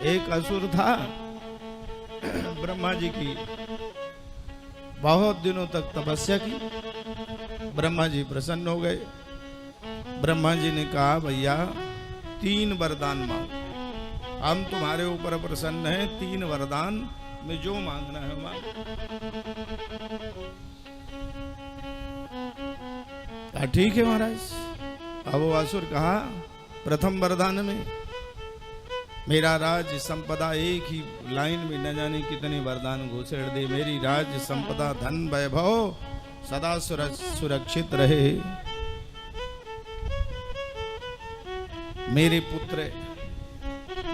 एक असुर था, ब्रह्मा जी की बहुत दिनों तक तपस्या की। ब्रह्मा जी प्रसन्न हो गए। ब्रह्मा जी ने कहा, भैया 3 वरदान मांगो, हम तुम्हारे ऊपर प्रसन्न हैं, 3 वरदान में जो मांगना है मांगो। ठीक है महाराज। अब वो असुर कहा, प्रथम वरदान में मेरा राज्य संपदा, एक ही लाइन में न जाने कितने वरदान घोषण दे, मेरी राज्य संपदा धन वैभव सदा सुरक्षित रहे, मेरे पुत्र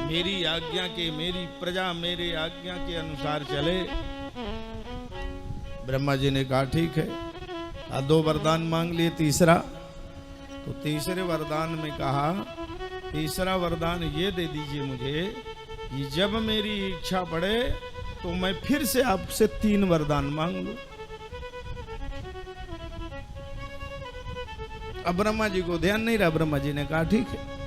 मेरी आज्ञा के, मेरी प्रजा मेरे आज्ञा के अनुसार चले। ब्रह्मा जी ने कहा ठीक है। 2 वरदान मांग लिए, तीसरा। तो तीसरे वरदान में कहा, तीसरा वरदान ये दे दीजिए मुझे कि जब मेरी इच्छा पड़े तो मैं फिर से आपसे 3 वरदान मांग लूं। अब ब्रह्मा जी को ध्यान नहीं रहा। ब्रह्मा जी ने कहा ठीक है।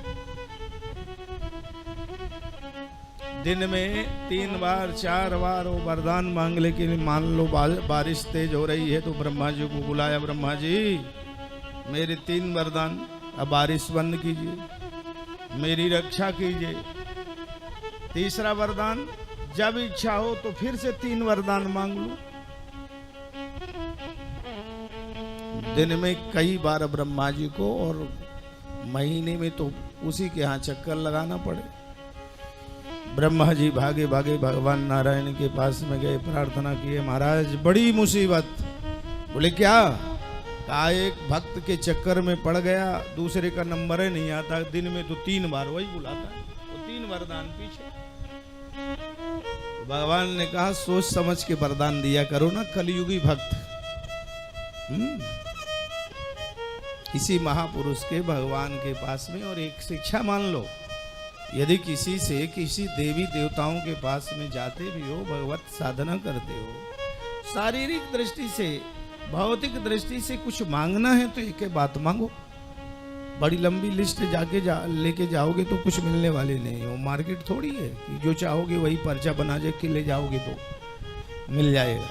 दिन में 3 बार 4 बार वो वरदान मांग, लेकिन मान लो बारिश तेज हो रही है तो ब्रह्मा जी को बुलाया, ब्रह्मा जी मेरे 3 वरदान, अब बारिश बंद कीजिए, मेरी रक्षा कीजिए। तीसरा वरदान, जब इच्छा हो तो फिर से 3 वरदान मांग लूं। दिन में कई बार ब्रह्मा जी को, और महीने में तो उसी के यहाँ चक्कर लगाना पड़े। ब्रह्मा जी भागे भागे भगवान नारायण के पास में गए, प्रार्थना किए, महाराज बड़ी मुसीबत। बोले क्या? कहा एक भक्त के चक्कर में पड़ गया, दूसरे का नंबर ही नहीं आता, दिन में तो 3 बार वही बुलाता है, वो 3 वरदान पीछे। तो भगवान ने कहा सोच समझ के वरदान दिया करो ना, कलयुगी भक्त। किसी महापुरुष के, भगवान के पास में, और एक शिक्षा मान लो, यदि किसी से, किसी देवी देवताओं के पास में जाते भी हो, भगवत साधना करते हो, शारीरिक दृष्टि से, भौतिक दृष्टि से कुछ मांगना है तो एक बात मांगो। बड़ी लंबी लिस्ट लेके जाओगे तो कुछ मिलने वाली नहीं। वो मार्केट थोड़ी है कि जो चाहोगे वही पर्चा बना के ले जाओगे तो मिल जाएगा।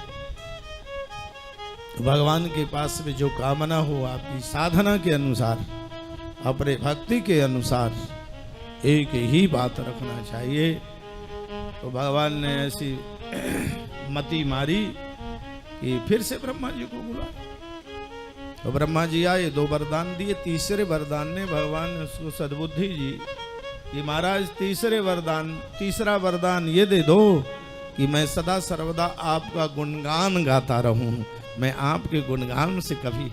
तो भगवान के पास में जो कामना हो, आपकी साधना के अनुसार, अपने भक्ति के अनुसार एक ही बात रखना चाहिए। तो भगवान ने ऐसी मति मारी कि फिर से ब्रह्मा जी को बुलाया। तो ब्रह्मा जी आए, 2 वरदान दिए। तीसरे वरदान ने भगवान ने उसको सद्बुद्धि जी कि महाराज तीसरा वरदान ये दे दो कि मैं सदा सर्वदा आपका गुणगान गाता रहूं, मैं आपके गुणगान से कभी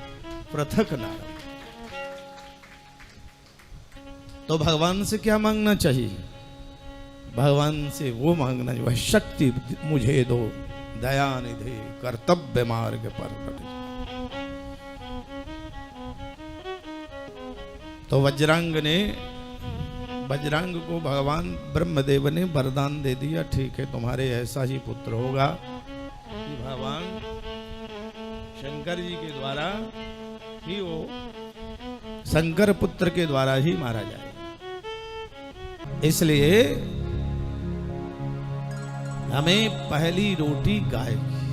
पृथक ना रहूं। तो भगवान से क्या मांगना चाहिए? भगवान से वो मांगना चाहिए, शक्ति मुझे दो, दया निधि कर्तव्य मार्ग पर कटे। तो वज्रांग को भगवान ब्रह्मदेव ने वरदान दे दिया, ठीक है तुम्हारे ऐसा ही पुत्र होगा कि भगवान शंकर जी के द्वारा ही, वो शंकर पुत्र के द्वारा ही मारा जाए। इसलिए हमें पहली रोटी गाय की।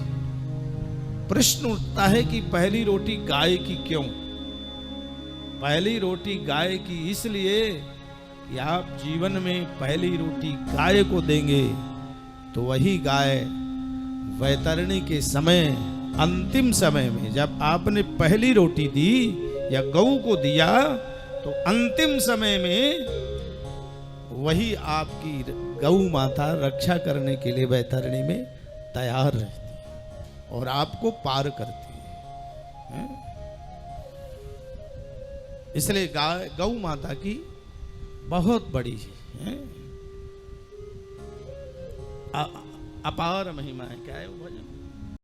प्रश्न उठता है कि पहली रोटी गाय की क्यों? पहली रोटी गाय की इसलिए कि आप जीवन में पहली रोटी गाय को देंगे तो वही गाय वैतरणी के समय, अंतिम समय में जब आपने पहली रोटी दी या गऊ को दिया, तो अंतिम समय में वही आपकी गौ माता रक्षा करने के लिए वैतरणी में तैयार रहती है और आपको पार करती है। इसलिए गौ माता की बहुत बड़ी है, अपार महिमा है। क्या है वो भजन?